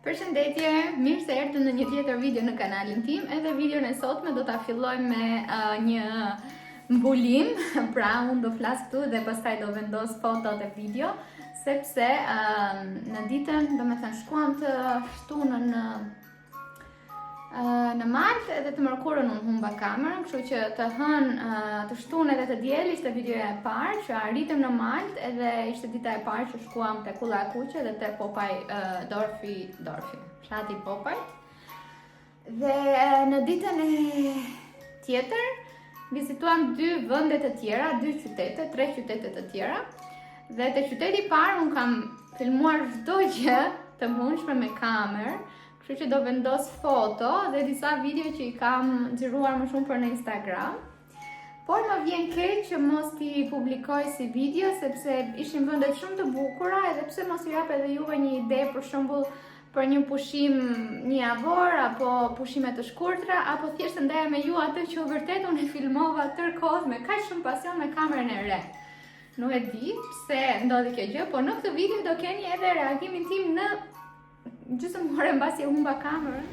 Përshëndetje, mirë se erdhën në një tjetër video në kanalin tim. Edhe videon e sotme do ta fillojmë me një mbulim. Pra, unë do flas këtu dhe pastaj do vendos fotot e video, sepse në ditën, domethënë shkuam të shtunën në Maltë edhe të mërkurën unë humba kamerën, kështu që të të shtunë edhe të diel ishte videoja e parë që arritëm në Maltë edhe ishte dita e parë që shkuam te Kulla e Kuqe dhe te Popaj Dorfi, fshati Popaj. Dhe në ditën e tjetër vizituam dy vende të tjera, dy qytete, tre qytete të tjera. Dhe te qyteti i parë unë kam filmuar çdo gjë të mundshme me kamerë. Kështu që do vendos foto dhe disa video që i kam xhiruar më shumë për në Instagram. Por më vjen keq që mos t'i publikoj si video, sepse ishin vende shumë të bukura, edhe pse mos ju jap edhe juve një ide, për shembull, për një pushim një javor apo pushime të shkurtra, apo thjesht ndaja me ju atë që vërtet unë e filmova tërkohës me kaq shumë pasion me kamerën e re. Nuk e di pse ndodhi kjo gjë, por në këtë video do keni edhe reagimin tim në gjysmë ore mbasi e humba kamerën.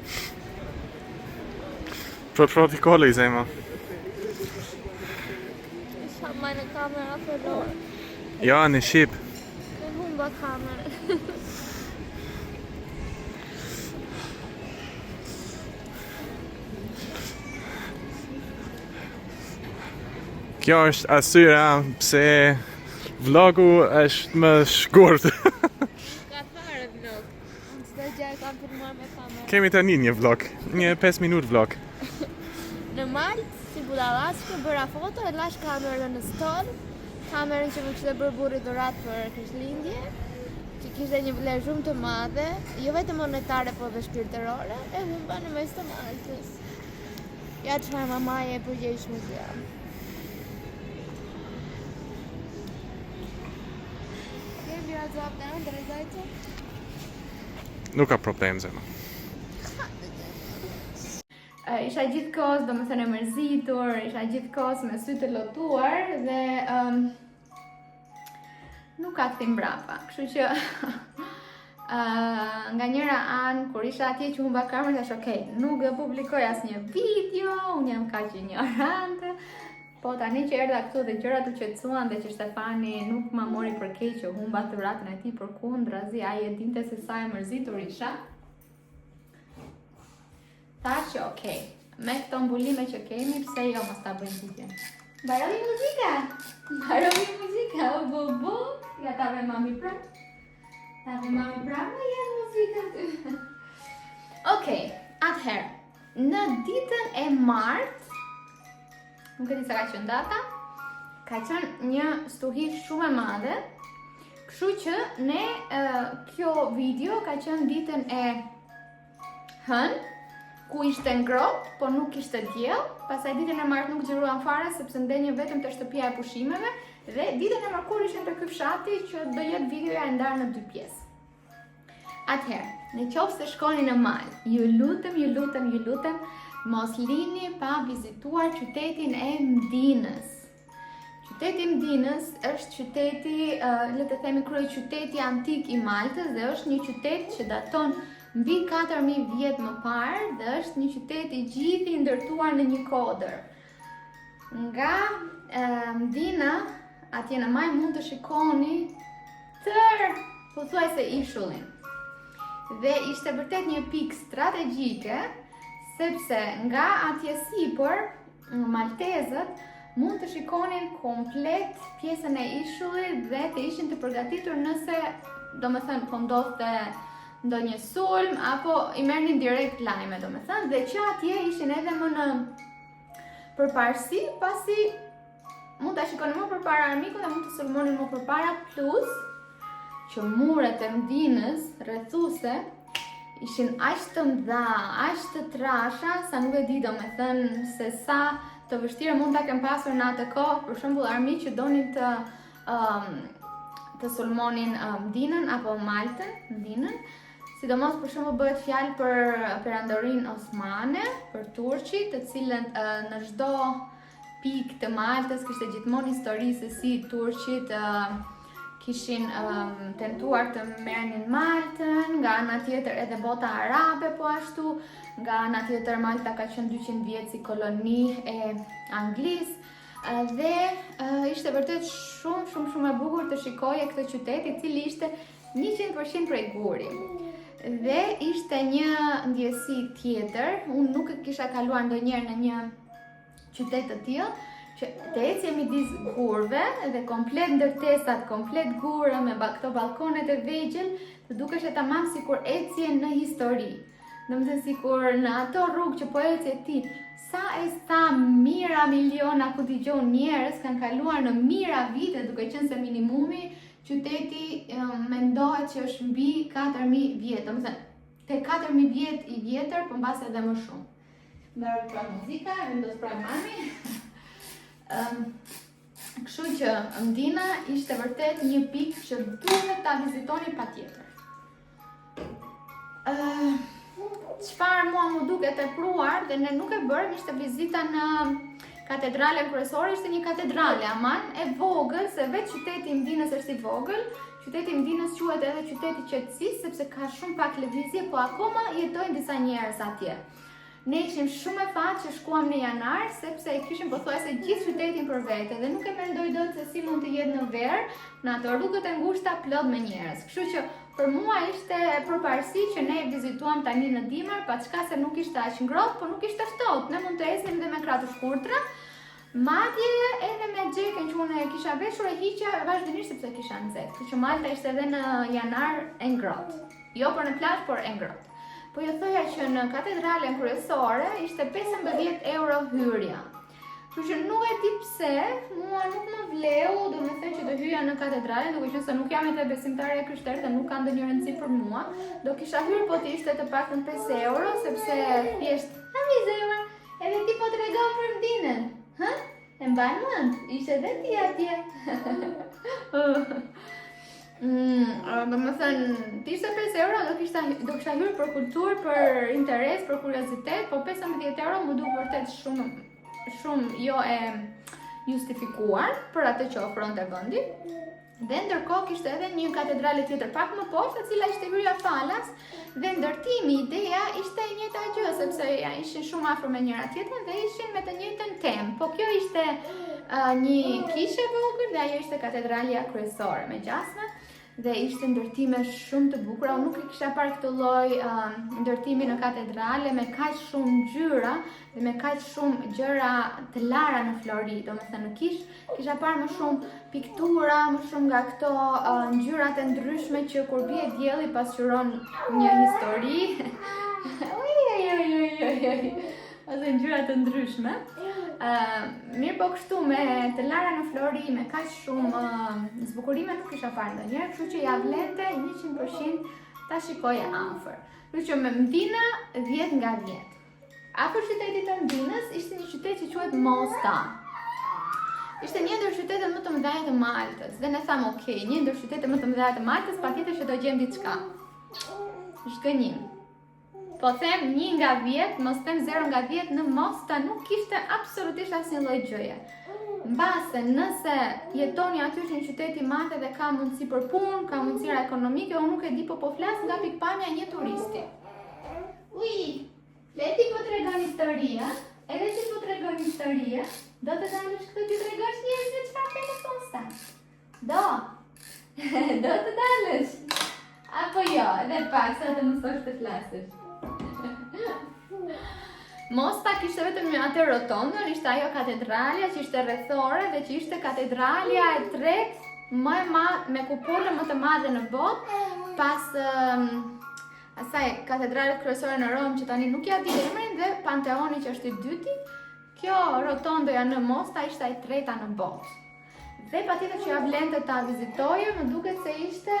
Proti kolej zemra. Isha ma në kamera fëror. Ja, në shqip. E humba kamerën. Kjo është arsyeja pse vlogu është më shkurt. Ka fare vlog. Unë çdo gjë e kam filmuar me kamerë. Kemi tani një vlog, një 5 minutë vlog. Në Maltë, si budallashke, bëra foto e lash kamerën në stol. Kamerën që më kishte bërë burri dhuratë për Krishtlindje, që kishte një vlerë shumë të madhe, jo vetëm monetare, por dhe shpirtërore, e humba në mes të Maltës. Ja çfarë mamaje e përgjegjshme që jam. Kemi WhatsApp në Andrezajtë? Nuk ka problem zemra. Isha gjithkohës, domethënë e mërzitur, isha gjithkohës me sy të lotuar dhe nuk ka kthim mbrapa. Kështu që nga njëra anë kur isha atje që humba kamerën, thash okay, nuk do publikoj asnjë video, unë jam kaq ignorante. Po tani që erdha këtu dhe gjërat u qetësuan dhe që Stefani nuk ma mori për keq që humba dhuratën e tij, përkundrazi ai e dinte se sa e mërzitur isha. Thash që okay, me këto mbulime që kemi, pse jo mos ta bëjmë video. Mbaroi muzika! Mbaroi muzika, o bobo! Ja tave mami prap. Tave mami prap, më jenë muzika ty. Okej, atëherë, në ditën e martë, nuk e di sa ka qenë data, ka qenë një stuhi shumë e madhe, kështu që ne kjo video ka qenë ditën e hënë, ku ishte ngrohtë, po nuk ishte diell. Pastaj ditën e martë nuk xhiruam fare sepse ndenjëm vetëm te shtëpia e pushimeve dhe ditën e mërkurë ishim te ky fshati që do jetë videoja e ndarë në dy pjesë. Atëherë, në qoftë se shkoni në Maltë, ju lutem, mos lini pa vizituar qytetin e Mdinës. Qyteti i Mdinës është qyteti, le të themi kryeqyteti antik i Maltës dhe është një qytet që daton mbi 4000 vjet më parë dhe është një qytet i gjithë i ndërtuar në një kodër. Nga Mdina, atje në maj mund të shikoni pothuajse ishullin. Dhe ishte vërtet një pikë strategjike, sepse nga atje sipër, maltezët mund të shikonin komplet pjesën e ishullit dhe të ishin të përgatitur nëse, domethënë, po ndodhte ndonjë sulm apo i merrnin direkt lajme, domethënë, dhe që atje ishin edhe më në përparësi, pasi mund ta shikonin më përpara armikut dhe mund të sulmonin më përpara, plus që muret e Mdinës rrethuese ishin aq të mëdha, aq të trasha, sa nuk e di domethënë se sa të vështirë mund ta kem pasur në atë kohë, për shembull armiq që donin të sulmonin Mdinën apo Maltën, Mdinën. Sidomos për shembull bëhet fjalë për perandorinë osmane, për turqit, të cilën në çdo pikë të Maltës kishte gjithmonë histori se si turqit kishin tentuar të merrnin Maltën, nga ana tjetër edhe bota arabe po ashtu, nga ana tjetër Malta ka qenë 200 vjet si koloni e Anglisë. Dhe ishte vërtet shumë e bukur të shikoje këtë qytet i cili ishte 100% prej guri. Dhe ishte një ndjesi tjetër, unë nuk kisha kaluar ndonjëherë në një qytet të tillë, që të ecje midis gurve dhe komplet ndërtesat, komplet gurë me këto balkonet e vegjël, të dukesh e tamam sikur ecje në histori. Domethënë sikur në ato rrugë që po ecje ti, sa mira miliona ku dëgjon njerëz kanë kaluar në mira vite, duke qenë se minimumi qyteti mendohet që është mbi 4000 vjet, domethënë te 4000 vjet i vjetër, po mbas edhe më shumë. Mbaroi pra muzika, vendos pra mami. Kështu që Ndina ishte vërtet një pikë që duhet ta vizitoni patjetër. Çfarë mua më duket e pruar dhe ne nuk e bërëm ishte vizita në katedralen kryesore, ishte një katedrale aman e vogël, se vetë qyteti i Ndinës është i vogël. Qyteti i Ndinës quhet edhe qyteti i qetësisë sepse ka shumë pak lëvizje, po akoma jetojnë disa njerëz atje. Ne ishim shumë e fat që shkuam në janar, sepse e kishim pothuajse gjithë qytetin për vete dhe nuk e mendoj dot se si mund të jetë në verë, në ato rrugët e ngushta plot me njerëz. Kështu që për mua ishte përparësi që ne e vizituam tani në dimër, paçka se nuk ishte aq ngrohtë, por nuk ishte ftohtë. Ne mund të ecnim dhe me krah të shkurtra. Madje edhe me xhekën që unë e kisha veshur e hiqja vazhdimisht sepse kisha nxehtë. Kështu që Malta ishte edhe në janar e ngrohtë. Jo për në plazh, por e ngrohtë. Po ju thoja që në katedralen kryesore ishte 15 euro hyrja. Kështu që nuk e di pse, mua nuk më vleu, domethënë që të hyja në katedrale, duke qenë se nuk jam edhe besimtare e krishterë dhe nuk ka ndonjë rëndësi për mua. Do kisha hyrë po të ishte të paktën 5 euro, sepse thjesht, mi zemër, edhe ti po tregon për Ndinën. Hë? E mban mend? Ishte edhe ti atje. Domethënë, të ishte 5 euro, do kisha hyrë për kulturë, për interes, për kuriozitet, po 15 euro më duk vërtet shumë jo e justifikuar për atë që ofronte vendi. Dhe ndërkohë kishte edhe një katedrale tjetër pak më poshtë, e cila ishte hyrja falas, dhe ndërtimi, ideja ishte e njëjta gjë, sepse ishin shumë afër me njëra tjetrën dhe ishin me të njëjtën temë. Po kjo ishte një kishe vogël dhe ajo ishte katedralja kryesore me gjasme. Dhe ishte ndërtime shumë të bukura. Unë nuk e kisha parë këtë lloj ndërtimi në katedrale me kaq shumë ngjyra dhe me kaq shumë gjëra të lara në Flori. Domethënë në kisha parë më shumë piktura, më shumë nga këto ngjyrat e ndryshme që kur bie dielli pasqyron një histori. Ose ngjyra të ndryshme. Mirë po kështu me të lara në Flori, me kaq shumë zbukurime nuk kisha parë ndonjëherë, kështu që ja vlente 100% ta shikoje afër. Kështu që me Ndina 10 nga 10. Afër qytetit të Ndinës ishte një qytet që quhet Mosta. Ishte një ndër qytetet më të mëdha të Maltës dhe ne thamë, okay, një ndër qytetet më të mëdha të Maltës, patjetër që do gjejmë diçka. Zhgënjim. Po them 1 nga 10, mos them 0 nga 10, në Mosta nuk kishte absolutisht asnjë lloj gjëje. Mbase nëse jetoni aty në qytet i madh dhe ka mundësi për punë, ka mundësira ekonomike, unë nuk e di, po flas nga pikpamja e një turisti. Leti po tregon historia, edhe ti po tregon historia, do të dalësh këtu ti tregosh njerëzve çfarë ka në Mosta. Do të dalësh. Apo jo, edhe pak sa të mësosh të flasësh. Mosta kishte vetëm një atë rotondën, ishte ajo katedralja që ishte rrethore dhe që ishte katedralja e tretë më e madhe me kupolën më të madhe në botë, pas asaj katedralet kryesore në Rom që tani nuk ja di emrin dhe Panteoni që është i dyti. Kjo rotondoja në Mosta ishte e treta në botë. Dhe patjetër që ja vlente ta vizitoje, më duket se ishte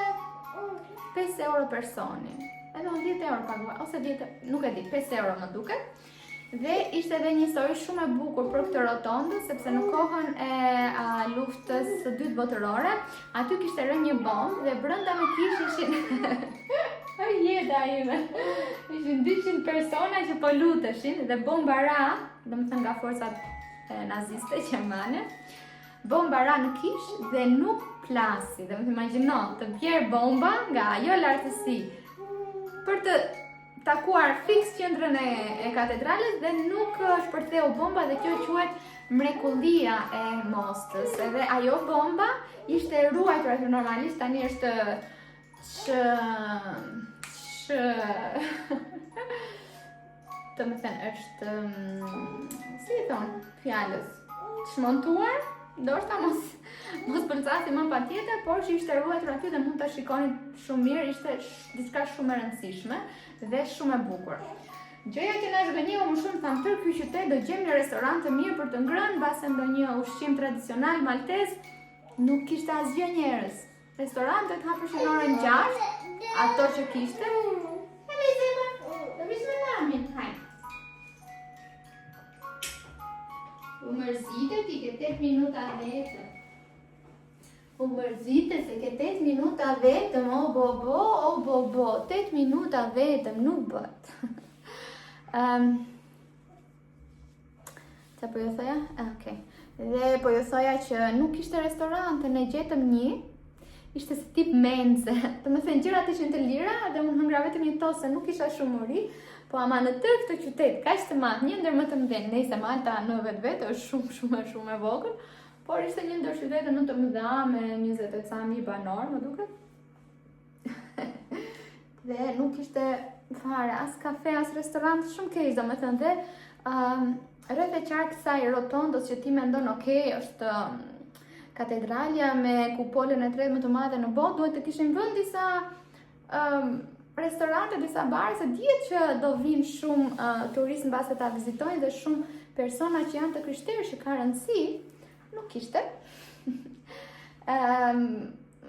5 euro personi. Edhe 10 euro paguaj, ose 10, nuk e di, 5 euro më duket. Dhe ishte edhe një histori shumë e bukur për këtë rotondë, sepse në kohën e luftës së dytë botërore, aty kishte rënë një bombë dhe brenda me kishë ishin jeta ime. Ishin 200 persona që po luteshin dhe bomba ra, domethënë nga forcat naziste gjermane. bomba ra në kish dhe nuk plasi. Dhe më imagjino të bjerë bomba nga ajo lartësi për të takuar fiks qendrën e katedrales dhe nuk shpërtheu bomba dhe kjo quhet mrekullia e mostës. Edhe ajo bomba ishte ruajtur aty normalisht, tani është të më thënë është si i thonë fjallës shmontuar, ndoshta mos përcasi më patjetër, por që ishte ruajtur aty dhe mund ta shikoni shumë mirë, ishte diçka shumë e rëndësishme dhe shumë e bukur. Gjëja që na zhgënjeu më shumë thamë tërë ky qytet do gjejmë një restorant të mirë për të ngrënë, mbase ndonjë ushqim tradicional maltez nuk kishte asgjë njerëz. Restorantet hapeshin orën 6, ato që kishte. Hajde zemër, do vish me mamin, hajde. U mërzite ti ke 8 minuta vetëm. U mërzite se ke 8 minuta vetëm, o bobo, 8 minuta vetëm, nuk bët. Qa po ju thoja? Okej. Dhe po ju thoja që nuk ishte restorante, ne gjetëm një, ishte si tip menze, të më thënë gjërat ishin të lira dhe unë hëngra vetëm një tosë se nuk isha shumë uri, po ama në tërë këtë qytet, kaq të madh, një ndër më të mëdhenj, nëse Malta në vetë është shumë e vogël, por ishte një ndër qytete më të mëdha me 28.000 banor, më duket. Dhe nuk ishte fare as kafe, as restorant, shumë keq, domethënë dhe rreth e qark kësaj rotondos që ti mendon, okay, është katedralja me kupolën e tretë më të madhe në botë, duhet të kishin vënë disa restorante, disa bare, se dihet që do vinë shumë turistë mbase ta vizitojnë dhe shumë persona që janë të krishterë që ka rëndësi, nuk ishte.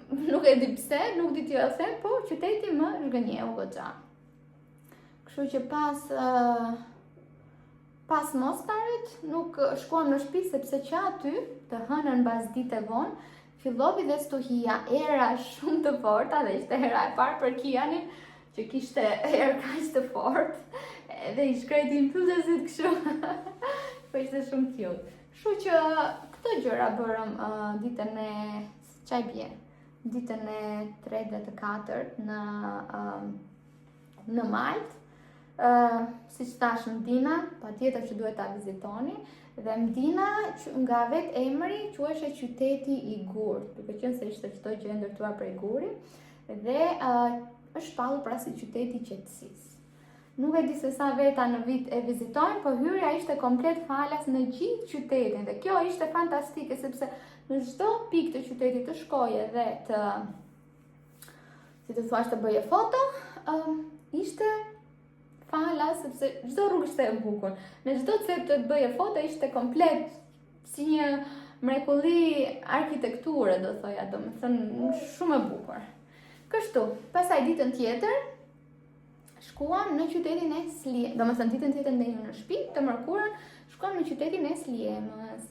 Nuk e di pse, nuk di t'ju e them, po qyteti më zhgënjeu goxha. Kështu që pas Mostarit nuk shkuam në shtëpi sepse që aty të hënën mbas dite vonë fillovi dhe stuhia, era shumë të forta dhe ishte hera e parë për Kianin që kishte erë kaq të fortë dhe i shkreti mbyllësit kështu. Po ishte shumë cute. Kështu që këto gjëra bërëm ditën e çaj bie, ditën e 3 dhe të 4 në Maltë. Si që thash Mdina, pa tjetër që duhet ta vizitoni, dhe Mdina nga vetë emri quheshe qyteti i gurt, duke qenë se ishte çdo gjë e ndërtuar prej guri, dhe është shpallur pra si qyteti i qetësisë. Nuk e di se sa veta në vit e vizitojnë, po hyrja ishte komplet falas në gjithë qytetin, dhe kjo ishte fantastike, sepse në çdo pikë të qytetit të shkoje dhe të, si të thuash, të bëje foto, ishte falas, sepse çdo rrugë ishte e bukur. Në çdo cep të bëje foto ishte komplet si një mrekulli arkitekture, do thoja, domethënë shumë e bukur. Kështu, pastaj ditën tjetër shkuam në qytetin e Sliemës, domethënë ditën tjetër ndejmë në shtëpi, të mërkurën shkuam në qytetin e Sliemës.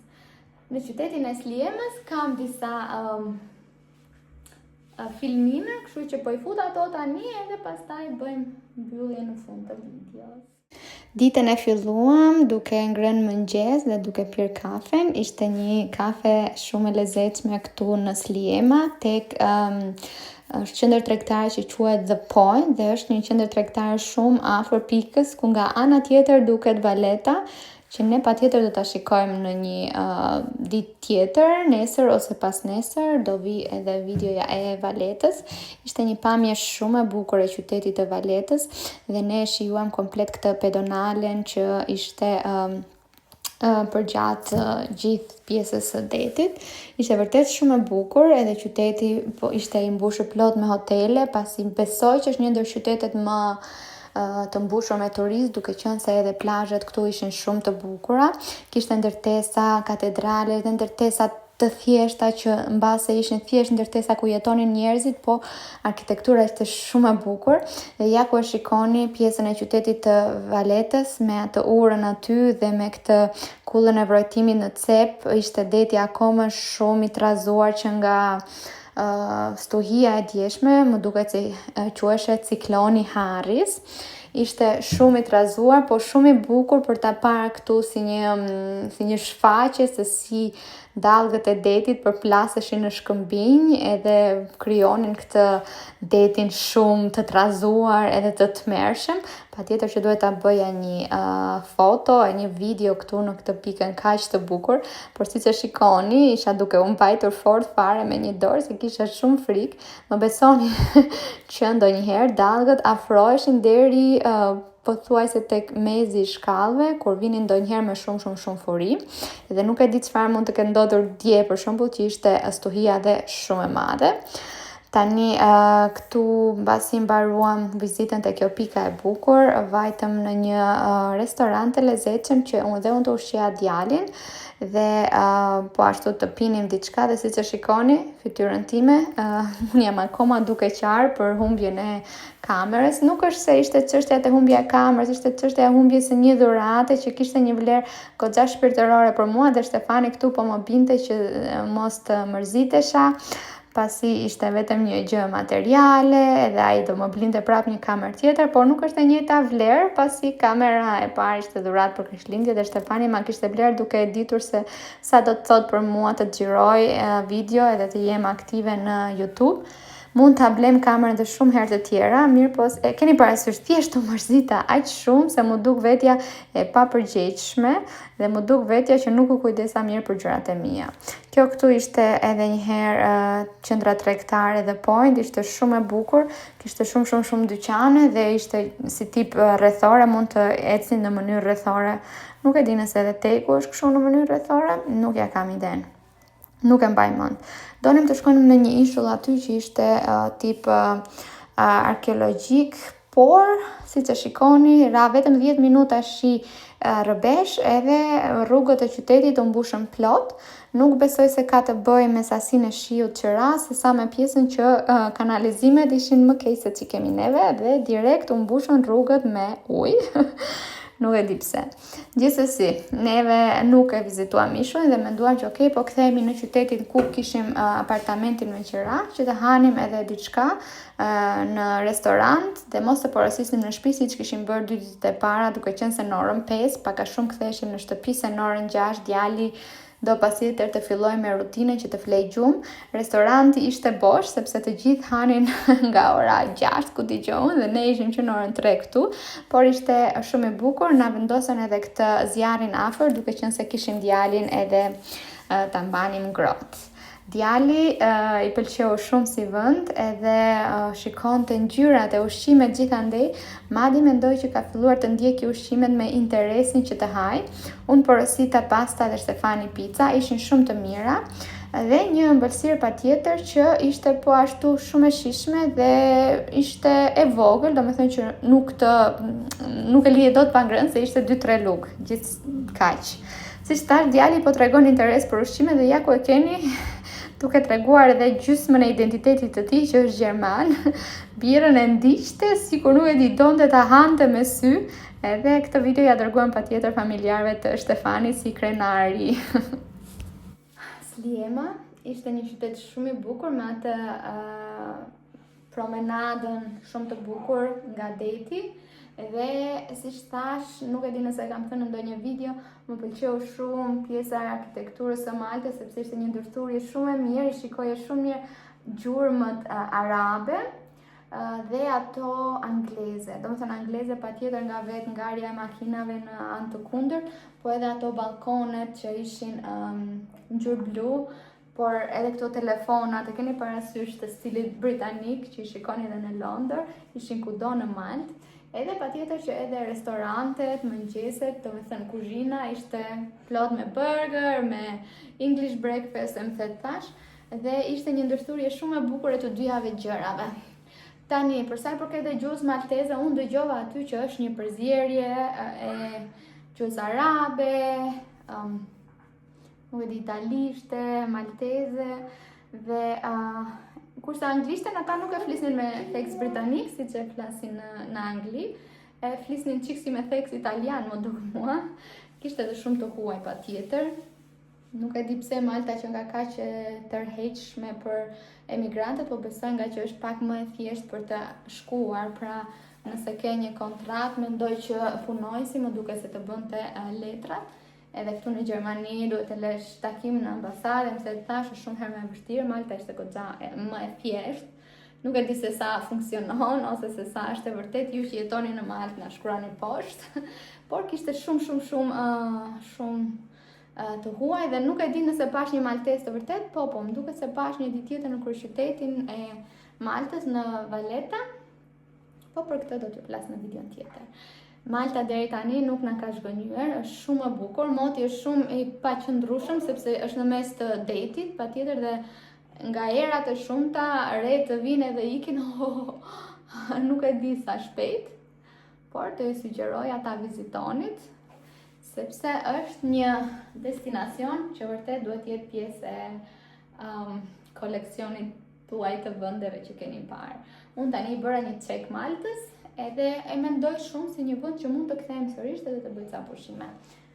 Në qytetin e Sliemës kam disa filmime, kështu që po i fut ato tani edhe pastaj bëjmë mbyllje në fund të videos. Ditën e filluam duke ngrënë mëngjes dhe duke pirë kafen. Ishte një kafe shumë e lezetshme këtu në Sliema, tek është qendër tregtare që quhet The Point dhe është një qendër tregtare shumë afër pikës, ku nga ana tjetër duket Valeta, që ne patjetër do ta shikojmë në një ditë tjetër, nesër ose pas nesër, do vi edhe videoja e Valetës. Ishte një pamje shumë e bukur e qytetit të Valetës dhe ne shijuam komplet këtë pedonalen që ishte përgjatë gjithë pjesës së detit. Ishte vërtet shumë e bukur, edhe qyteti ishte i mbushur plot me hotele, pasi besoj që është një ndër qytetet më të mbushur me turistë, duke qenë se edhe plazhet këtu ishin shumë të bukura. Kishte ndërtesa, katedrale dhe ndërtesa të thjeshta që mbase ishin thjesht ndërtesa ku jetonin njerëzit, po arkitektura ishte shumë e bukur. Dhe ja ku e shikoni pjesën e qytetit të Valetës me atë urën aty dhe me këtë kullën e vrojtimit në cep, ishte deti akoma shumë i trazuar që nga stuhia e djeshme, më duket se quheshe cikloni Harris. ishte shumë i trazuar, po shumë i bukur për ta parë këtu si një shfaqje se si dallgët e detit përplaseshin në shkëmbinj edhe krijonin këtë detin shumë të trazuar edhe të tmerrshëm. Patjetër që duhet ta bëja një foto e një video këtu në këtë pikën kaq të bukur, por siç e shikoni, isha duke u mbajtur fort fare me një dorë se kisha shumë frikë. Më besoni që ndonjëherë dallgët afroheshin deri pothuajse tek mezi i shkallëve, kur vinin ndonjëherë me shumë furi, dhe nuk e di çfarë mund të ketë ndodhur dje për shembull që ishte stuhia dhe shumë e madhe. Tani këtu mbasi mbaruam vizitën te kjo pika e bukur, vajtëm në një restorant të lezetshëm që unë të ushqeja djalin dhe po ashtu të pinim diçka dhe siç e shikoni fytyrën time, unë jam akoma duke qarë për humbjen e kamerës. Nuk është se ishte çështja e humbja e kamerës, ishte çështja e humbjes së një dhurate që kishte një vlerë goxha shpirtërore për mua dhe Stefani këtu po më binte që mos të mërzitesha, pasi ishte vetëm një gjë materiale edhe ai do më blinte prap një kamerë tjetër, por nuk është e njëjta vlerë, pasi kamera e parë ishte dhuratë për Krishtlindje dhe Stefani ma kishte bler duke e ditur se sa do të thotë për mua të xhiroj video edhe të jem aktive në YouTube. Mund ta blem kamerën dhe shumë herë të tjera, mirë po e keni parasysh thjesht u mërzita aq shumë se më duk vetja e papërgjegjshme dhe më duk vetja që nuk u kujdesa mirë për gjërat e mia. Kjo këtu ishte edhe një herë qendra tregtare dhe Point, ishte shumë e bukur, kishte shumë dyqane dhe ishte si tip rrethore, mund të ecni në mënyrë rrethore. Nuk e di nëse edhe Teku është kështu në mënyrë rrethore, nuk ja kam iden. Nuk e mbaj mend. Donim të shkonim në një ishull aty që ishte tip arkeologjik, por siç e shikoni, ra vetëm 10 minuta shi rrëbesh edhe rrugët e qytetit u mbushën plot. Nuk besoj se ka të bëjë me sasinë e shiut që ra, se sa me pjesën që kanalizimet ishin më keq se që kemi neve dhe direkt u mbushën rrugët me ujë. Nuk e di pse. Gjithsesi, neve nuk e vizituam ishullin dhe menduam që okay, po kthehemi në qytetin ku kishim apartamentin me qira, që të hanim edhe diçka në restorant dhe mos të porosisnim në shtëpi siç kishim bërë 2 ditë e para, duke qenë se në orën 5 paka shumë ktheheshim në shtëpi se në orën 6 djali do pasjetër të filloj me rutinën që të flej gjumë. Restoranti ishte bosh, sepse të gjithë hanin nga ora 6, ku t'i gjohën, dhe ne ishim që në orën 3 këtu, por ishte shumë e bukur, na vendosën edhe këtë zjarin afër, duke qenë se kishim djalin edhe ta mbanim ngrohtë. Djali i pëlqeu shumë si vend edhe shikonte ngjyrat e ushqimet gjithandej, madje mendoj që ka filluar të ndjekë ushqimet me interesin që të haj. Unë porosita pasta dhe Stefani pica, ishin shumë të mira dhe një ëmbëlsirë patjetër që ishte po ashtu shumë e shijshme dhe ishte e vogël, domethënë që nuk e lije dot pa ngrënë se ishte 2-3 lugë, gjithë kaq. Siç thash, djali po tregon interes për ushqimet dhe ja ku e keni duke treguar edhe gjysmën e identitetit të tij që është gjerman, birën e ndiqte sikur nuk e di donte ta hante me sy, edhe këtë video ja dërguam patjetër familjarëve të Stefani si krenari. Sliema ishte një qytet shumë i bukur me atë promenadën shumë të bukur nga deti. Dhe siç thash, nuk e di nëse e kam thënë në ndonjë video, më pëlqeu shumë pjesa e arkitekturës së Maltës sepse ishte një ndërthurje shumë e mirë, i shikoje shumë mirë gjurmët arabe dhe ato angleze. Domethënë angleze patjetër nga vetë ngarja e makinave në anë të kundërt, po edhe ato balkonet që ishin ngjyrë blu, por edhe këto telefonat e keni parasysh të stilit britanik që i shikoni edhe në Londër, ishin kudo në Maltë. Edhe patjetër që edhe restorantet, mëngjeset, domethënë kuzhina ishte plot me burger, me English breakfast, më thash, dhe ishte një ndërthurje shumë e bukur e të dyjave gjërave. Tani, për sa i përket gjuhës malteze, unë dëgjova aty që është një përzierje e gjuhës arabe, nuk e di, italishte, malteze dhe kurse anglishtën ata nuk e flisnin me theks britanik, siç e flasin në Angli, e flisnin çik si me theks italian, më duk mua. Kishte edhe shumë të huaj patjetër. Nuk e di pse Malta që nga kaq e tërheqshme për emigrantët, po besoj nga që është pak më e thjeshtë për të shkuar, pra Nëse ke një kontratë, mendoj që punojësi më duke se të bënte letrat. Edhe këtu në Gjermani duhet të lesh takim në ambasadë, mëse të thash është shumë herë më e vështirë, Malta ishte goxha më e thjeshtë. Nuk e di se sa funksionon ose se sa është e vërtet, ju që jetoni në Maltë na shkruani poshtë, por kishte shumë të huaj dhe nuk e di nëse pash një maltes të vërtet, po më duket se pash një ditë tjetër në kryeqytetin e Maltës në Valletta, po për këtë do t'ju flas në videon tjetër. Malta deri tani nuk na ka zhgënjur, është shumë e bukur, moti është shumë i paqëndrueshëm sepse është në mes të detit, patjetër dhe nga erat e shumta re të vinë dhe ikin, nuk e di sa shpejt, por të ju sugjeroj ta vizitonit, sepse është një destinacion që vërtet duhet të jetë pjesë e koleksionit tuaj të vendeve që keni parë. Unë tani bëra një çek Maltës edhe e mendoj shumë si një vend që mund të kthehem sërish edhe të bëj ca pushime.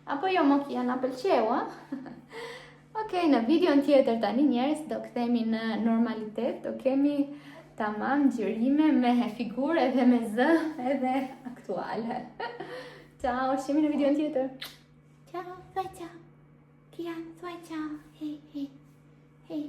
Apo jo, Mokia, na pëlqeu, a? Okej, në videon tjetër tani njerëz do kthehemi në normalitet, do kemi tamam xhirime me figurë edhe me zë edhe aktuale. Ciao, shihemi në videon tjetër. Ciao, thuaj ciao. Kiran, thuaj ciao. Hey, hey, hey.